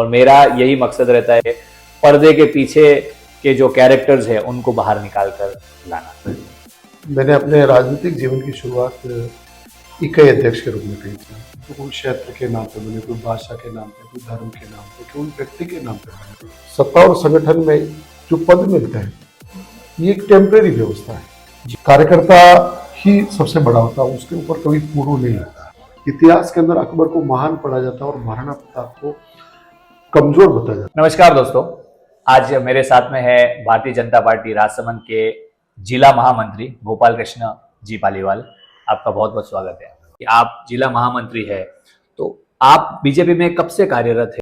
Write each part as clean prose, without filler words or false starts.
और मेरा यही मकसद रहता है पर्दे के पीछे के जो कैरेक्टर्स है उनको बाहर निकाल कर लाना। मैंने अपने राजनीतिक जीवन की शुरुआत इकाई अध्यक्ष के रूप में की थी। तो कोई क्षेत्र के नाम पे बने, कोई भाषा के नाम पे, कोई धर्म के नाम पे, कोई व्यक्ति के नाम पे बने। सत्ता और संगठन में जो पद मिलता है ये एक टेम्परेरी व्यवस्था है। कार्यकर्ता ही सबसे बड़ा होता है, उसके ऊपर कभी पूर्ण नहीं होता। इतिहास के अंदर अकबर को महान पढ़ा जाता है और महाराणा प्रताप को कमजोर बताया जाता है। नमस्कार दोस्तों, आज मेरे साथ में है भारतीय जनता पार्टी राजसमंद के जिला महामंत्री गोपाल कृष्ण जी पालीवाल। आपका बहुत बहुत स्वागत है। आप जिला महामंत्री है तो आप बीजेपी में कब से कार्यरत है?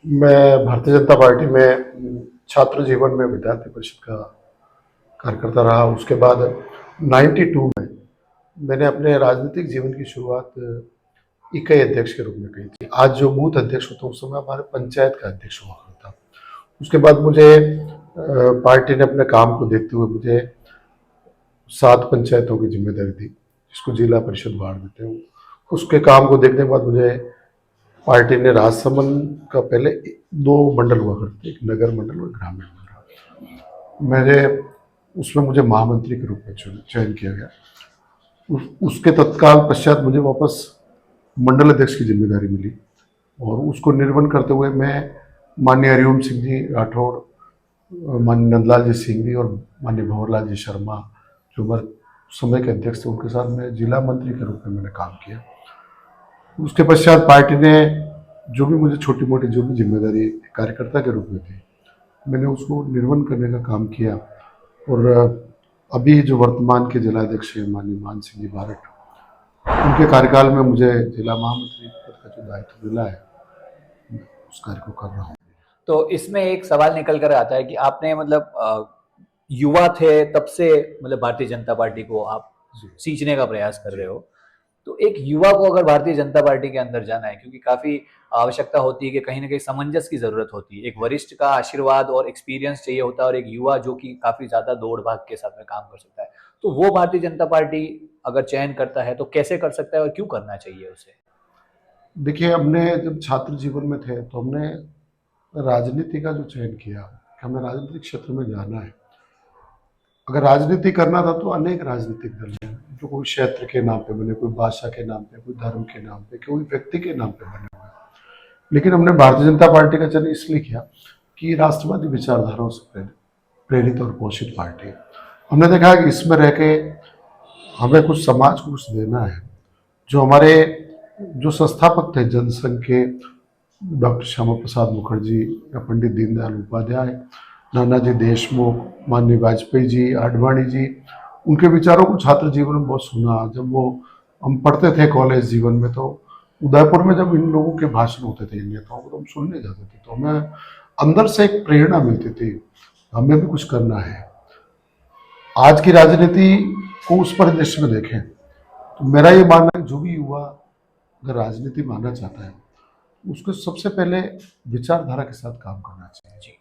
मैं भारतीय जनता पार्टी में छात्र जीवन में विद्यार्थी परिषद का कार्यकर्ता रहा। उसके बाद 92 में मैंने अपने राजनीतिक जीवन की शुरुआत इकाई अध्यक्ष के रूप में की थी। आज जो बूथ अध्यक्ष होता है उस समय हमारे पंचायत का अध्यक्ष हुआ करता। उसके बाद मुझे पार्टी ने अपने काम को देखते हुए मुझे 7 पंचायतों की जिम्मेदारी दी, जिसको जिला परिषद बांट देते हैं। उसके काम को देखने के बाद मुझे पार्टी ने राजसमंद का पहले 2 मंडल हुआ करते, एक नगर मंडल और ग्रामीण मंडल। उसमें मुझे महामंत्री के रूप में चयन किया गया। उसके तत्काल पश्चात मुझे वापस मंडल अध्यक्ष की जिम्मेदारी मिली और उसको निर्वहन करते हुए मैं माननीय हरिओम सिंह जी राठौड़, माननीय नंदलाल जी सिंघवी और माननीय भंवरलाल जी शर्मा जो हमारे समय के अध्यक्ष थे, उनके साथ मैं जिला मंत्री के रूप में मैंने काम किया। उसके पश्चात पार्टी ने जो भी मुझे छोटी मोटी जो भी जिम्मेदारी कार्यकर्ता के रूप में थी, मैंने उसको निर्वहन करने का काम किया। और अभी जो वर्तमान के जिलाध्यक्ष हैं माननीय मान सिंह जी बारट, उनके कार्यकाल में मुझे जिला महामंत्री पद का जो दायित्व मिला है, मैं उस कार्य को कर रहा हूँ। तो इसमें एक सवाल निकल कर आता है कि आपने युवा थे तब से भारतीय जनता पार्टी को आप सींचने का प्रयास कर रहे हो। तो एक युवा को अगर भारतीय जनता पार्टी के अंदर जाना है, क्योंकि काफी आवश्यकता होती है कि कहीं ना कहीं सामंजस्य की जरूरत होती है, एक वरिष्ठ का आशीर्वाद और एक्सपीरियंस चाहिए होता है और एक युवा जो कि काफी ज्यादा दौड़ भाग के साथ में काम कर सकता है, तो वो भारतीय जनता पार्टी अगर चयन करता है तो कैसे कर सकता है और क्यों करना चाहिए उसे? देखिए, हमने जब छात्र जीवन में थे तो हमने राजनीति का जो चयन किया कि हमें राजनीतिक क्षेत्र में जाना है। अगर राजनीति करना था तो अनेक राजनीतिक दल हैं जो कोई क्षेत्र के नाम पे बने, कोई भाषा के नाम पे, कोई धर्म के नाम पे, कोई व्यक्ति के नाम पे बने हुए। लेकिन हमने भारतीय जनता पार्टी का चयन इसलिए किया कि राष्ट्रवादी विचारधाराओं से प्रेरित और पोषित पार्टी है। हमने देखा कि इसमें रह के हमें कुछ समाज को कुछ देना है। जो हमारे जो संस्थापक थे जनसंघ के, डॉक्टर श्यामा प्रसाद मुखर्जी या पंडित दीनदयाल उपाध्याय, नानाजी देशमुख, माननीय वाजपेयी जी, आडवाणी जी, उनके विचारों को छात्र जीवन में बहुत सुना। जब वो हम पढ़ते थे कॉलेज जीवन में तो उदयपुर में जब इन लोगों के भाषण होते थे, इन नेताओं को तो हम सुनने जाते थे, तो हमें अंदर से एक प्रेरणा मिलती थी, हमें भी कुछ करना है। आज की राजनीति को उस परिदृश्य में देखें तो मेरा ये मानना है जो भी युवा अगर राजनीति में आना चाहता है उसको सबसे पहले विचारधारा के साथ काम करना चाहिए।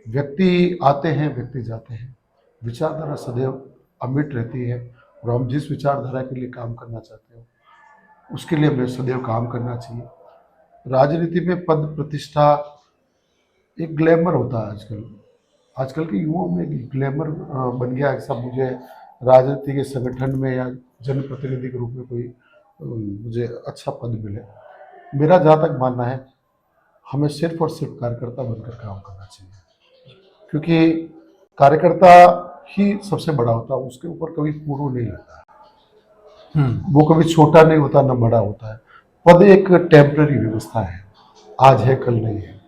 व्यक्ति आते हैं, व्यक्ति जाते हैं, विचारधारा सदैव अमिट रहती है और हम जिस विचारधारा के लिए काम करना चाहते हो उसके लिए हमें सदैव काम करना चाहिए। राजनीति में पद प्रतिष्ठा एक ग्लैमर होता है। आजकल के युवाओं में एक ग्लैमर बन गया है कि सब मुझे राजनीति के संगठन में या जनप्रतिनिधि के रूप में कोई मुझे अच्छा पद मिले। मेरा जहाँ तक मानना है हमें सिर्फ और सिर्फ कार्यकर्ता बनकर काम करना चाहिए, क्योंकि कार्यकर्ता ही सबसे बड़ा होता है, उसके ऊपर कभी पूर्ण नहीं होता है। वो कभी छोटा नहीं होता ना बड़ा होता है। पद एक टेम्पररी व्यवस्था है, आज है कल नहीं है।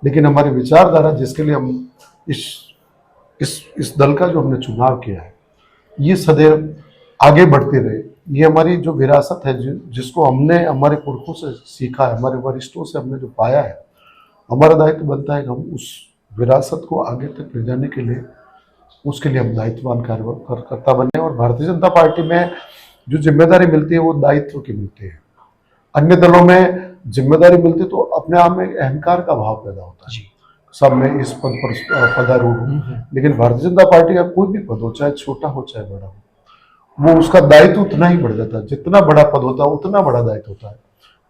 लेकिन हमारी विचारधारा जिसके लिए हम इस दल का जो हमने चुनाव किया है ये सदैव आगे बढ़ती रहे। ये हमारी जो विरासत है जिसको हमने हमारे पुरखों से सीखा है, हमारे वरिष्ठों से हमने जो पाया है, हमारा दायित्व बनता है कि हम उस विरासत को आगे तक ले जाने के लिए उसके लिए हम दायित्ववान कार्यकर्ता बने। और भारतीय जनता पार्टी में जो जिम्मेदारी मिलती है वो दायित्व की मिलती है। अन्य दलों में जिम्मेदारी मिलती तो अपने आप में अहंकार का भाव पैदा होता है, सब में इस पद पर पदारूढ़ हूँ। लेकिन भारतीय जनता पार्टी का कोई भी पद हो, चाहे छोटा हो चाहे बड़ा हो, वो उसका दायित्व उतना ही बढ़ जाता है। जितना बड़ा पद होता है उतना बड़ा दायित्व होता है।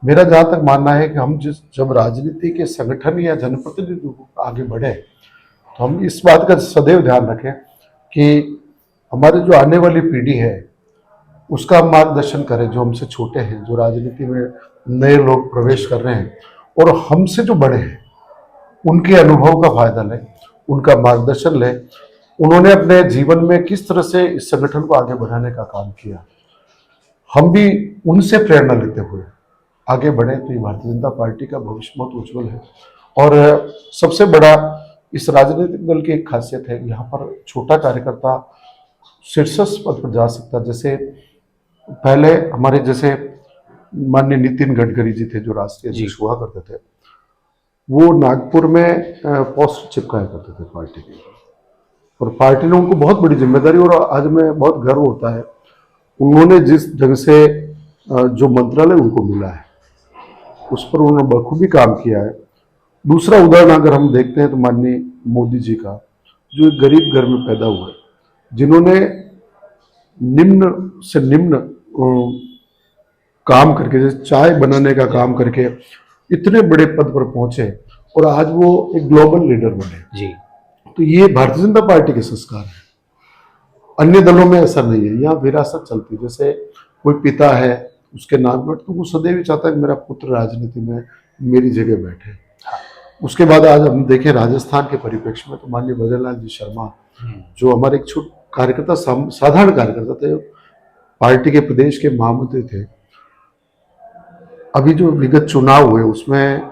मेरा जहाँ तक मानना है कि हम जब राजनीति के संगठन या जनप्रतिनिधि आगे बढ़े तो हम इस बात का सदैव ध्यान रखें कि हमारी जो आने वाली पीढ़ी है उसका हम मार्गदर्शन करें, जो हमसे छोटे हैं, जो राजनीति में नए लोग प्रवेश कर रहे हैं और हमसे जो बड़े हैं उनके अनुभव का फायदा लें, उनका मार्गदर्शन लें। उन्होंने अपने जीवन में किस तरह से इस संगठन को आगे बढ़ाने का काम किया, हम भी उनसे प्रेरणा लेते हुए आगे बढ़े तो ये भारतीय जनता पार्टी का भविष्य बहुत उज्जवल है। और सबसे बड़ा इस राजनीतिक दल की एक खासियत है, यहाँ पर छोटा कार्यकर्ता शीर्ष पद पर जा सकता है। जैसे पहले हमारे जैसे माननीय नितिन गडकरी जी थे जो राष्ट्रीय अध्यक्ष हुआ करते थे, वो नागपुर में पोस्ट चिपकाया करते थे पार्टी की, और पार्टी ने उनको बहुत बड़ी जिम्मेदारी, और आज में बहुत गर्व होता है उन्होंने जिस ढंग से जो मंत्रालय उनको मिला है उस पर उन्होंने बखूबी काम किया है। दूसरा उदाहरण अगर हम देखते हैं तो माननीय मोदी जी का, जो एक गरीब घर में पैदा हुए, जिन्होंने निम्न से निम्न काम करके, जैसे चाय बनाने का काम करके इतने बड़े पद पर पहुंचे और आज वो एक ग्लोबल लीडर बने जी। तो ये भारतीय जनता पार्टी के संस्कार है। अन्य दलों में ऐसा नहीं है, यहाँ विरासत चलती है। जैसे कोई पिता है उसके नाम पर, तो वो सदैव चाहता है कि मेरा पुत्र राजनीति में मेरी जगह बैठे। उसके बाद आज हम देखें राजस्थान के परिप्रेक्ष्य में तो माननीय भजन लाल जी शर्मा, जो हमारे एक छोटे कार्यकर्ता, साधारण कार्यकर्ता थे, पार्टी के प्रदेश के महामंत्री थे। अभी जो विगत चुनाव हुए उसमें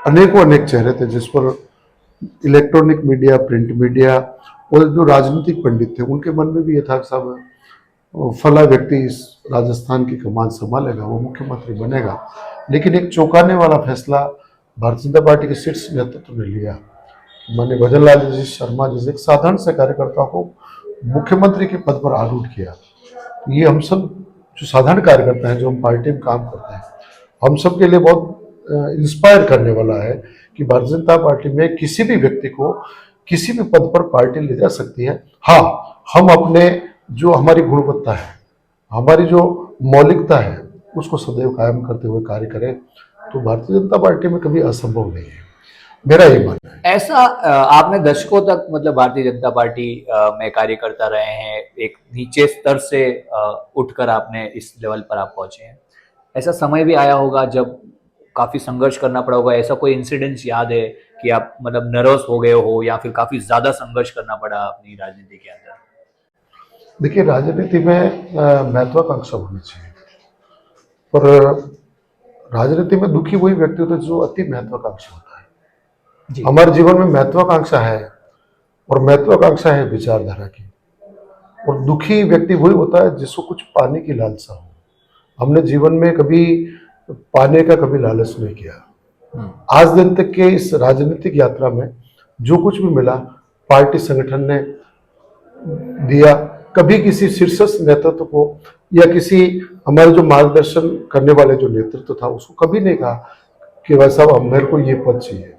अनेकों अनेक चेहरे थे जिस पर इलेक्ट्रॉनिक मीडिया, प्रिंट मीडिया और जो राजनीतिक पंडित थे उनके मन में भी ये था कि साहब फला व्यक्ति इस राजस्थान की कमान संभालेगा, वो मुख्यमंत्री बनेगा। लेकिन एक चौंकाने वाला फैसला भारतीय जनता पार्टी के शीर्ष नेतृत्व ने लिया। माननीय भजन लाल जी शर्मा जैसे एक साधारण से कार्यकर्ता को मुख्यमंत्री के पद पर आरूढ़ किया। ये हम सब जो साधारण कार्यकर्ता हैं, जो हम पार्टी में काम करते हैं, हम सब के लिए बहुत इंस्पायर करने वाला है कि भारतीय जनता पार्टी में किसी भी व्यक्ति को किसी भी पद पर पार्टी ले जा सकती है। हाँ, हम अपने जो हमारी गुणवत्ता है, हमारी जो मौलिकता है, उसको सदैव कायम करते हुए कार्य करें तो भारतीय जनता पार्टी में कभी असंभव नहीं है, मेरा ये मानना है। ऐसा आपने दशकों तक मतलब भारतीय जनता पार्टी में कार्य करता रहे हैं, एक नीचे स्तर से उठकर आपने इस लेवल पर आप पहुंचे हैं। ऐसा समय भी आया होगा जब काफी संघर्ष करना पड़ा होगा, ऐसा कोई इंसिडेंस याद है कि आप मतलब नर्वस हो गए हो या फिर काफी ज्यादा संघर्ष करना पड़ा अपनी राजनीति के अंदर? देखिए, राजनीति में महत्वाकांक्षा होनी चाहिए, पर राजनीति में दुखी वही व्यक्ति होता है जो अति महत्वाकांक्षा होता है। हमारे जीवन में महत्वाकांक्षा है, और महत्वाकांक्षा है विचारधारा की, और दुखी व्यक्ति वही होता है जिसको कुछ पाने की लालसा हो। हमने जीवन में कभी पाने का कभी लालच नहीं किया। आज दिन तक के इस राजनीतिक यात्रा में जो कुछ भी मिला पार्टी संगठन ने दिया। कभी किसी शीर्ष नेतृत्व को या किसी हमारे जो मार्गदर्शन करने वाले जो नेतृत्व था उसको कभी नहीं कहा कि भाई साहब मेरे को ये पद चाहिए।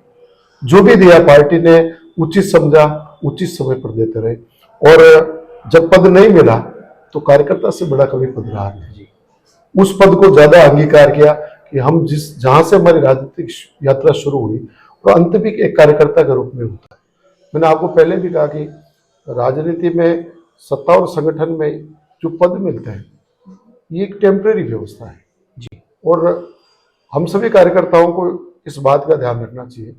जो भी दिया पार्टी ने उचित समझा, उचित समय पर देते रहे, और जब पद नहीं मिला तो कार्यकर्ता से बड़ा कभी पद रहा नहीं। उस पद को ज्यादा अंगीकार किया कि हम जहां से हमारी राजनीतिक यात्रा शुरू हुई और अंत भी एक कार्यकर्ता के रूप में होता है। मैंने आपको पहले भी कहा कि राजनीति में, सत्ता और संगठन में जो पद मिलते हैं ये एक टेम्परेरी व्यवस्था है जी। और हम सभी कार्यकर्ताओं को इस बात का ध्यान रखना चाहिए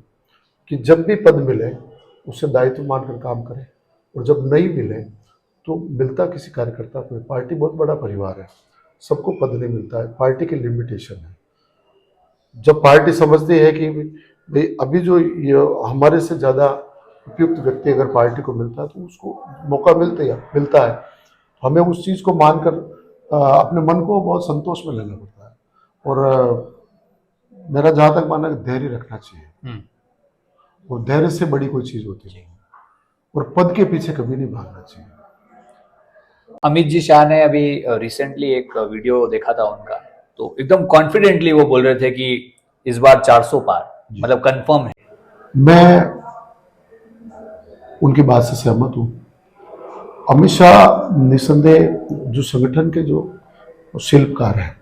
कि जब भी पद मिले उसे दायित्व मानकर काम करें, और जब नहीं मिले तो मिलता किसी कार्यकर्ता को। पार्टी बहुत बड़ा परिवार है, सबको पद नहीं मिलता है, पार्टी की लिमिटेशन है। जब पार्टी समझती है कि भाई अभी जो हमारे से ज़्यादा उपयुक्त व्यक्ति अगर पार्टी को मिलता है तो उसको मौका मिलता है, हमें उस चीज़ को मानकर अपने मन को बहुत संतोष में लेना पड़ता है। और मेरा जहाँ तक मानना है धैर्य रखना चाहिए, और धैर्य से बड़ी कोई चीज़ होती है, और पद के पीछे कभी नहीं भागना चाहिए। अमित जी शाह ने अभी रिसेंटली एक वीडियो देखा था उनका, तो एकदम कॉन्फिडेंटली वो बोल रहे थे कि इस बार 400 पार, मतलब कंफर्म है। मैं उनकी बात से सहमत हूँ। अमित शाह निसंदेह जो संगठन के जो शिल्पकार हैं,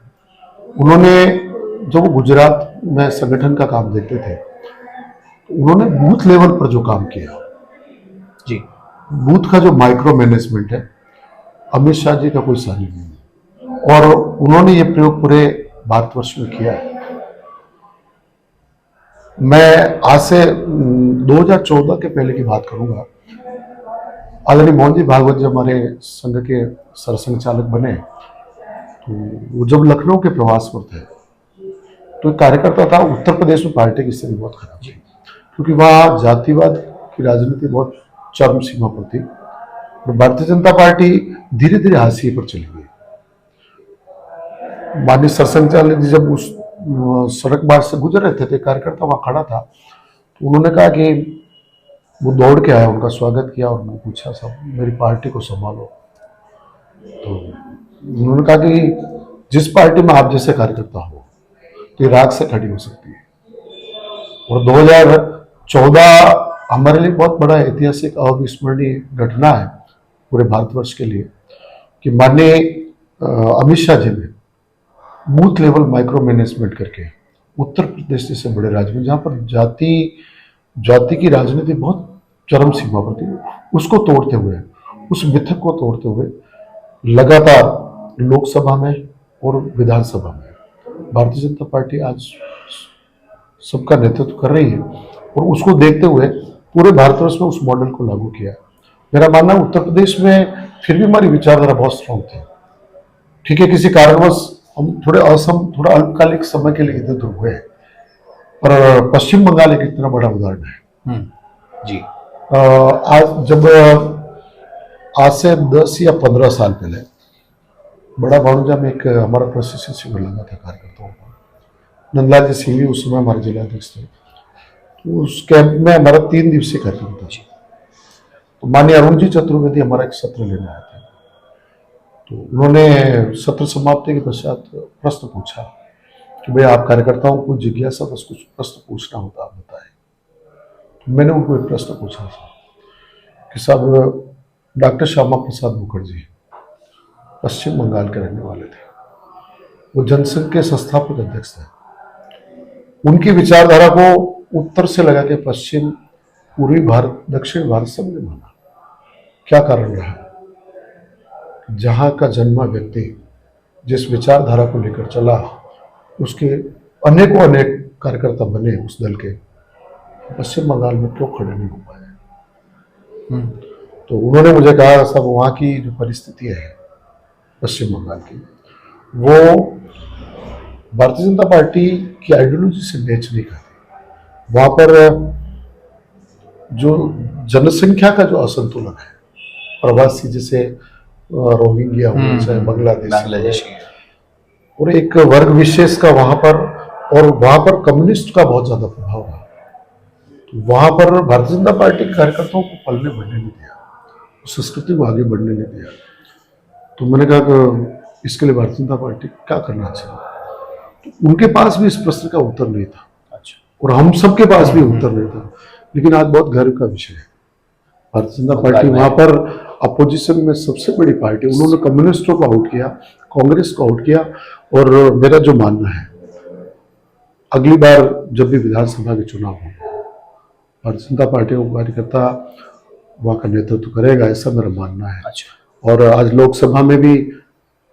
उन्होंने जब वो गुजरात में संगठन का काम देखते थे, तो उन्होंने बूथ लेवल पर जो काम किया, जी बूथ का जो माइक्रो मैनेजमेंट है, अमित शाह जी का कोई सानी नहीं, और उन्होंने ये प्रयोग पूरे भारतवर्ष में किया है। मैं आज से 2014 के पहले की बात करूंगा। आदरणीय मोहन जी भागवत जब हमारे संघ के सरसंघचालक बने, तो वो जब लखनऊ के प्रवास पर थे, तो एक कार्यकर्ता था, उत्तर प्रदेश में पार्टी की स्थिति बहुत खराब थी, क्योंकि वहाँ जातिवाद की राजनीति बहुत चरम सीमा पर थी और भारतीय जनता पार्टी धीरे धीरे हाशिए पर चली गई। माननीय सरसंघचालक जी जब उस सड़क मार्ग से गुजर रहे थे, कार्यकर्ता वहां खड़ा था, तो उन्होंने कहा कि वो दौड़ के आया, उनका स्वागत किया और उन्होंने पूछा, सब मेरी पार्टी को संभालो। तो उन्होंने कहा कि जिस पार्टी में आप जैसे कार्यकर्ता हो तो ये राग से खड़ी हो सकती है। और 2014 हमारे लिए बहुत बड़ा ऐतिहासिक अविस्मरणीय घटना है पूरे भारतवर्ष के लिए कि माननीय अमित शाह जी ने बूथ लेवल माइक्रो मैनेजमेंट करके उत्तर प्रदेश जैसे बड़े राज्य में, जहाँ पर जाति की राजनीति बहुत चरम सीमा पर थी, उसको तोड़ते हुए, उस मिथक को तोड़ते हुए लगातार लोकसभा में और विधानसभा में भारतीय जनता पार्टी आज सबका नेतृत्व कर रही है, और उसको देखते हुए पूरे भारतवर्ष में उस मॉडल को लागू किया। मेरा मानना है उत्तर प्रदेश में फिर भी हमारी विचारधारा बहुत स्ट्रांग थी। ठीक है, किसी कारणवश हम थोड़ा अल्पकालिक समय के लिए इधर उधर हुए, पर पश्चिम बंगाल एक इतना बड़ा उदाहरण है। जी आज से 10 या 15 साल पहले बड़ा भाणुजा में एक हमारा प्रशिक्षण शिविर लगा था कार्यकर्ताओं का। नंदलाल जी सिंह उस समय हमारे जिलाध्यक्ष थे, तो उस कैंप में हमारा 3 दिवसीय कार्यक्रम था। तो माननीय अरुण जी चतुर्वेदी हमारा एक सत्र लेने आए थे, तो उन्होंने सत्र समाप्ति के पश्चात प्रश्न पूछा कि भाई आप कार्यकर्ताओं को जिज्ञासा बस कुछ प्रश्न पूछना होता आप बताएं। तो मैंने उनको एक प्रश्न पूछा था कि साहब, डॉक्टर श्यामा प्रसाद मुखर्जी पश्चिम बंगाल के रहने वाले थे, वो जनसंघ के संस्थापक अध्यक्ष थे, उनकी विचारधारा को उत्तर से लगा के पश्चिम, पूर्वी भारत, दक्षिण भारत सबने माना। क्या कारण रहा? जहां का जन्मा व्यक्ति जिस विचारधारा को लेकर चला, उसके अनेक कार्यकर्ता बने उस दल के, पश्चिम बंगाल में क्यों खड़े नहीं हो पाए? तो उन्होंने मुझे कहा, सब वहाँ की जो परिस्थिति है पश्चिम बंगाल की, वो भारतीय जनता पार्टी की आइडियोलॉजी से मैच नहीं खाती। वहाँ पर जो जनसंख्या का जो असंतुलन है, प्रवासी जैसे रोहिंग्या हो, चाहे बांग्लादेश, और एक वर्ग विशेष का वहाँ पर, और वहाँ पर कम्युनिस्ट का बहुत ज्यादा प्रभाव रहा। तो वहाँ पर भारतीय जनता पार्टी के कार्यकर्ताओं को पलने बढ़ने नहीं दिया, संस्कृति को आगे बढ़ने नहीं दिया। तो मैंने कहा कि इसके लिए भारतीय जनता पार्टी क्या करना चाहिए? तो उनके पास भी इस प्रश्न का उत्तर नहीं था। अच्छा। और हम सबके पास भी उत्तर नहीं था। लेकिन आज बहुत गर्व का विषय है, भारतीय जनता पार्टी वहां पर अपोजिशन में सबसे बड़ी पार्टी, उन्होंने कम्युनिस्टों को आउट किया, कांग्रेस को आउट किया। और मेरा जो मानना है, अगली बार जब भी विधानसभा के चुनाव होंगे, भारतीय जनता पार्टी का कार्यकर्ता वहाँ का नेतृत्व करेगा, ऐसा मेरा मानना है। अच्छा। और आज लोकसभा में भी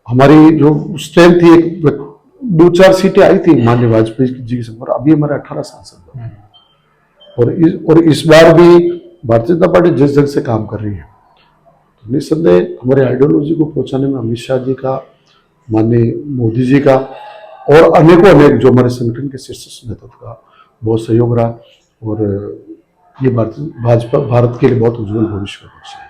हमारी जो स्ट्रेंथ थी, एक 2-4 सीटें आई थी माननीय वाजपेयी जी से, पर अभी हमारे 18 सांसद हैं। और इस बार भी भारतीय जनता पार्टी जिस ढंग से काम कर रही है, तो निस्संदेह हमारे आइडियोलॉजी को पहुंचाने में अमित शाह जी का, माननीय मोदी जी का और अनेक जो हमारे संगठन के शीर्ष नेतृत्व का बहुत सहयोग रहा। और ये भाजपा भारत के लिए बहुत उज्जवल भविष्य का पक्ष है।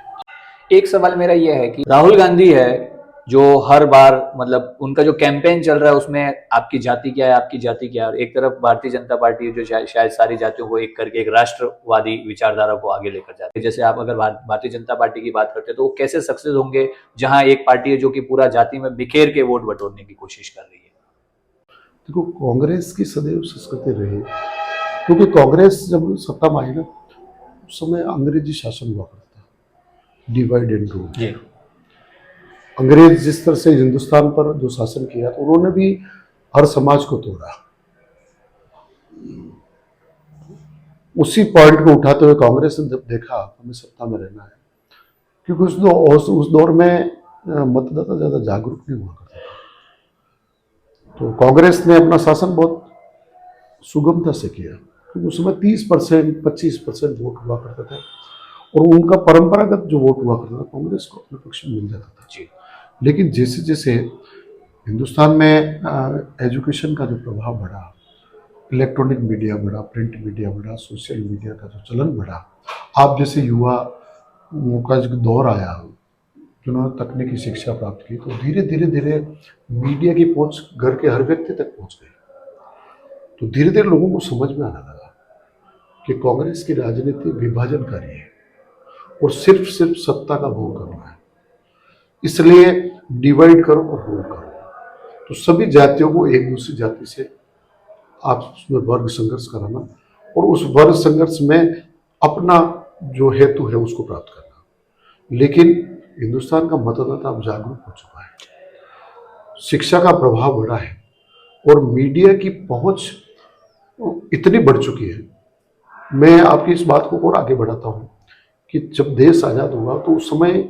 एक सवाल मेरा ये है कि राहुल गांधी है जो हर बार, मतलब उनका जो कैंपेन चल रहा है उसमें आपकी जाति क्या है, आपकी जाति क्या है, और एक तरफ भारतीय जनता पार्टी जो शायद सारी जातियों को एक करके एक राष्ट्रवादी विचारधारा को आगे लेकर जाती है। जैसे आप अगर भारतीय जनता पार्टी की बात करते हैं, तो वो कैसे सक्सेस होंगे जहां एक पार्टी है जो कि पूरा जाति में बिखेर के वोट बटोरने की कोशिश कर रही है? देखो, कांग्रेस की सदैव संस्कृति रही, क्योंकि कांग्रेस जब सत्ता में आई ना, उस समय अंग्रेजी शासन हुआ करता, डिवाइड एंड रूल। अंग्रेज जिस तरह से हिंदुस्तान पर जो शासन किया, तो उन्होंने भी हर समाज को तोड़ा। उसी पॉइंट को उठाते हुए कांग्रेस ने जब देखा हमें सत्ता में रहना है, क्योंकि उस दौर में मतदाता ज़्यादा जागरूक नहीं हुआ करता था, तो कांग्रेस ने अपना शासन बहुत सुगमता से किया, क्योंकि उस समय 30% 25% वोट हुआ करते थे और उनका परंपरागत जो वोट हुआ करता था कांग्रेस को अपने पक्ष में मिल जाता था जी। लेकिन जैसे जैसे हिंदुस्तान में एजुकेशन का जो प्रभाव बढ़ा, इलेक्ट्रॉनिक मीडिया बढ़ा, प्रिंट मीडिया बढ़ा, सोशल मीडिया का जो चलन बढ़ा, आप जैसे युवा का जो दौर आया जिन्होंने तकनीकी शिक्षा प्राप्त की, तो धीरे धीरे धीरे मीडिया की पहुंच घर के हर व्यक्ति तक पहुंच गई। तो धीरे धीरे लोगों को समझ में आने लगा कि कांग्रेस की राजनीति विभाजनकारी है और सिर्फ सत्ता का भोग करना है, इसलिए डिवाइड करो और रूल करो। तो सभी जातियों को एक दूसरी जाति से आप उसमें वर्ग संघर्ष कराना और उस वर्ग संघर्ष में अपना जो हेतु है उसको प्राप्त करना। लेकिन हिंदुस्तान का मतदाता अब जागरूक हो चुका है, शिक्षा का प्रभाव बढ़ा है और मीडिया की पहुंच इतनी बढ़ चुकी है। मैं आपकी इस बात को और आगे बढ़ाता हूं कि जब देश आज़ाद हुआ तो उस समय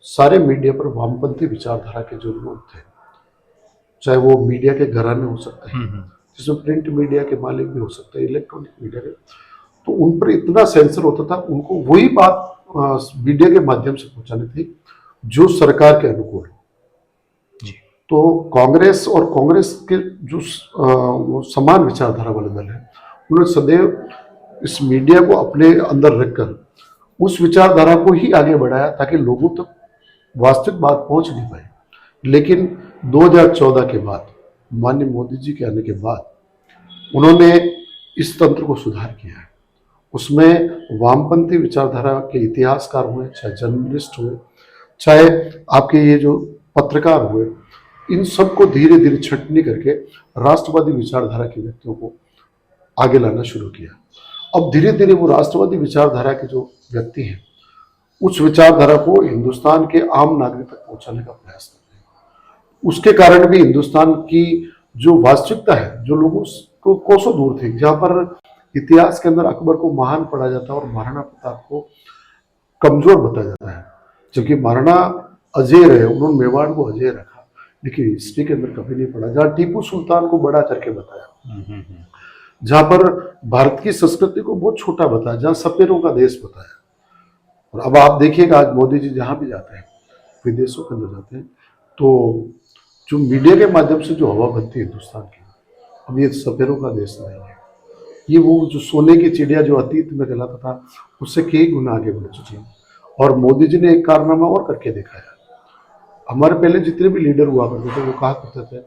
सारे मीडिया पर वामपंथी विचारधारा के जो लोग थे, चाहे वो मीडिया के घराने हो सकते हैं, जिसमें प्रिंट मीडिया के मालिक भी हो सकते हैं, इलेक्ट्रॉनिक मीडिया के, तो उन पर इतना सेंसर होता था, उनको वही बात मीडिया के माध्यम से पहुंचानी थी जो सरकार के अनुकूल हो। तो कांग्रेस और कांग्रेस के जो समान विचारधारा वाले दल हैं, उन्होंने सदैव इस मीडिया को अपने अंदर रखकर उस विचारधारा को ही आगे बढ़ाया ताकि लोगों तक वास्तविक बात पहुंच नहीं पाई। लेकिन 2014 के बाद, माननीय मोदी जी के आने के बाद उन्होंने इस तंत्र को सुधार किया है। उसमें वामपंथी विचारधारा के इतिहासकार हुए, चाहे जर्नलिस्ट हुए, चाहे आपके ये जो पत्रकार हुए, इन सबको धीरे धीरे छंटनी करके राष्ट्रवादी विचारधारा के व्यक्तियों को आगे लाना शुरू किया। अब धीरे धीरे वो राष्ट्रवादी विचारधारा के जो व्यक्ति हैं उस विचारधारा को हिंदुस्तान के आम नागरिक तक पहुंचाने का प्रयास कर रहे हैं। उसके कारण भी हिंदुस्तान की जो वास्तविकता है, जो लोगों को कोसों दूर थी, जहां पर इतिहास के अंदर अकबर को महान पढ़ा जाता है और महाराणा प्रताप को कमजोर बताया जाता है, जबकि महाराणा अजय रहे, उन्होंने मेवाड़ को अजय रखा, लेकिन हिस्ट्री के अंदर कभी नहीं पढ़ा। जहाँ टीपू सुल्तान को बड़ा करके बताया, जहां पर भारत की संस्कृति को बहुत छोटा बताया, जहां सपेरों का देश बताया। और अब आप देखिएगा आज मोदी जी जहां भी जाते हैं, विदेशों के अंदर जाते हैं, तो जो मीडिया के माध्यम से जो हवा बनती है हिंदुस्तान की, अब ये सपेरों का देश नहीं है, ये वो जो सोने की चिड़िया जो अतीत में कहलाता था उससे कई गुना आगे बढ़ चुकी है। और मोदी जी ने एक कारनामा और करके दिखाया। हमारे पहले जितने भी लीडर हुआ करते थे वो कहा करते थे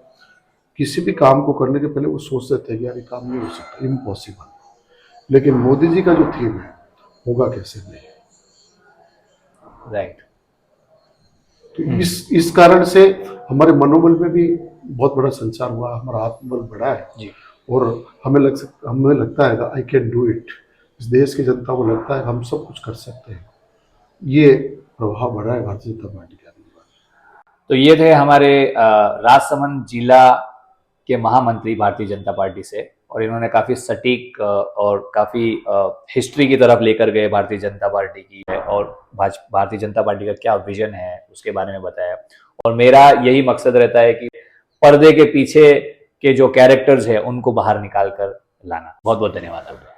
किसी भी काम को करने के पहले वो सोचते थे कि यार ये काम नहीं हो सकता, इम्पॉसिबल। लेकिन मोदी जी का जो थीम है, होगा कैसे नहीं, राइट। तो इस कारण से हमारे मनोबल में भी बहुत बड़ा संचार हुआ, हमारा आत्मबल बढ़ा है जी। और हमें लगता है आई कैन डू इट। इस देश की जनता को लगता है हम सब कुछ कर सकते हैं। ये प्रभाव बढ़ा है भारतीय जनता पार्टी के आने के बाद। तो ये थे हमारे राजसमंद जिला के महामंत्री भारतीय जनता पार्टी से, और इन्होंने काफी सटीक और काफी हिस्ट्री की तरफ लेकर गए भारतीय जनता पार्टी की है, और भारतीय जनता पार्टी का क्या विजन है उसके बारे में बताया। और मेरा यही मकसद रहता है कि पर्दे के पीछे के जो कैरेक्टर्स है उनको बाहर निकाल कर लाना। बहुत बहुत धन्यवाद आपका।